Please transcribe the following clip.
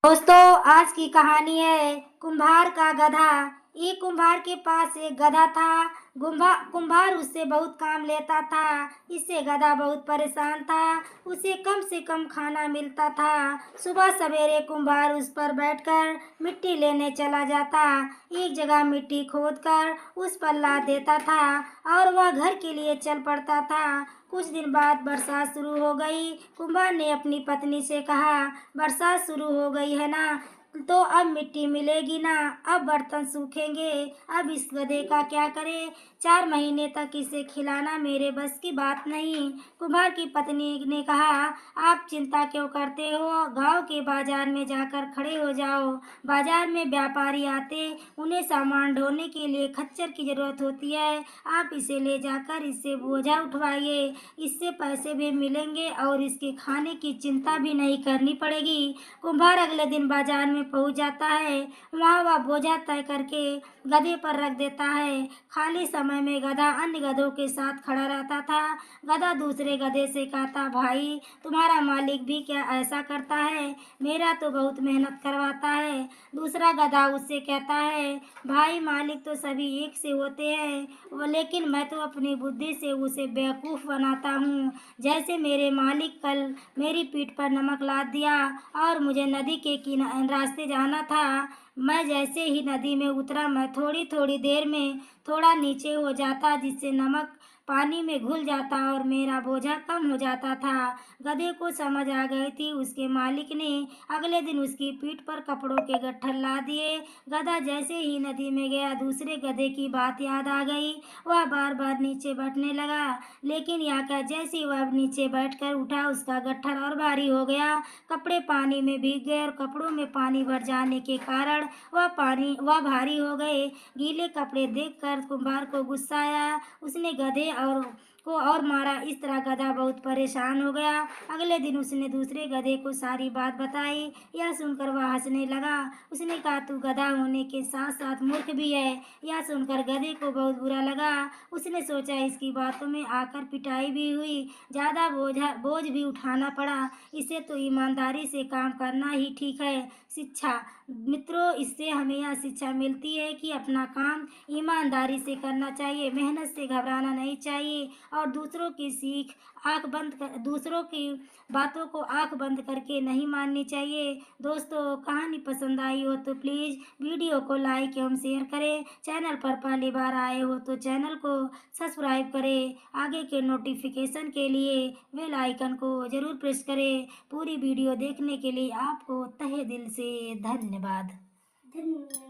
दोस्तों, आज की कहानी है कुम्हार का गधा। एक कुम्हार के पास एक गधा था। कुम्हार उससे बहुत काम लेता था। इससे गधा बहुत परेशान था। उसे कम से कम खाना मिलता था। सुबह सवेरे कुम्हार उस पर बैठकर मिट्टी लेने चला जाता। एक जगह मिट्टी खोदकर उस पर लाद देता था और वह घर के लिए चल पड़ता था। कुछ दिन बाद बरसात शुरू हो गई। कुम्हार ने अपनी पत्नी से कहा, बरसात शुरू हो गई है ना, तो अब मिट्टी मिलेगी ना, अब बर्तन सूखेंगे, अब इस गधे का क्या करें? 4 महीने तक इसे खिलाना मेरे बस की बात नहीं। कुम्हार की पत्नी ने कहा, आप चिंता क्यों करते हो? गांव के बाजार में जाकर खड़े हो जाओ। बाजार में व्यापारी आते, उन्हें सामान ढोने के लिए खच्चर की जरूरत होती है। आप इसे ले जाकर इससे बोझा उठवाइए। इससे पैसे भी मिलेंगे और इसके खाने की चिंता भी नहीं करनी पड़ेगी। कुम्हार अगले दिन बाजार में पहुंच जाता है। वहाँ वह बोझा तय करके गधे पर रख देता है। खाली समय में गधा अन्य गधों के साथ खड़ा रहता था। गधा दूसरे गधे से कहता, भाई, तुम्हारा मालिक भी क्या ऐसा करता है? मेरा तो बहुत मेहनत करवाता है। दूसरा गधा उससे कहता है, भाई, मालिक तो सभी एक से होते हैं, लेकिन मैं तो अपनी बुद्धि से उसे बेवकूफ़ बनाता हूँ। जैसे मेरे मालिक कल मेरी पीठ पर नमक लाद दिया और मुझे नदी के रास्ते जाना था। मैं जैसे ही नदी में उतरा, मैं थोड़ी थोड़ी देर में थोड़ा नीचे हो जाता, जिससे नमक पानी में घुल जाता और मेरा बोझा कम हो जाता था। गधे को समझ आ गई थी। उसके मालिक ने अगले दिन उसकी पीठ पर कपड़ों के गट्ठर ला दिए। गधा जैसे ही नदी में गया, दूसरे गधे की बात याद आ गई। वह बार बार नीचे बैठने लगा, लेकिन याका जैसे ही वह नीचे बैठकर उठा, उसका गट्ठर और भारी हो गया। कपड़े पानी में भीग गए और कपड़ों में पानी भर जाने के कारण वह भारी हो गए। गीले कपड़े देखकर कुम्हार को गुस्सा आया। उसने गधे और मारा। इस तरह गधा बहुत परेशान हो गया। अगले दिन उसने दूसरे गधे को सारी बात बताई। यह सुनकर वह हंसने लगा। उसने कहा, तू गधा होने के साथ साथ मूर्ख भी है। यह सुनकर गधे को बहुत बुरा लगा। उसने सोचा, इसकी बातों में आकर पिटाई भी हुई, ज़्यादा बोझ भी उठाना पड़ा। इसे तो ईमानदारी से काम करना ही ठीक है। शिक्षा। मित्रों, इससे हमें यह शिक्षा मिलती है कि अपना काम ईमानदारी से करना चाहिए, मेहनत से घबराना नहीं चाहिए और दूसरों की बातों को आंख बंद करके नहीं माननी चाहिए। दोस्तों, कहानी पसंद आई हो तो प्लीज़ वीडियो को लाइक एवं शेयर करें। चैनल पर पहली बार आए हो तो चैनल को सब्सक्राइब करें। आगे के नोटिफिकेशन के लिए बेल आइकन को ज़रूर प्रेस करें। पूरी वीडियो देखने के लिए आपको तहे दिल से धन्यवाद।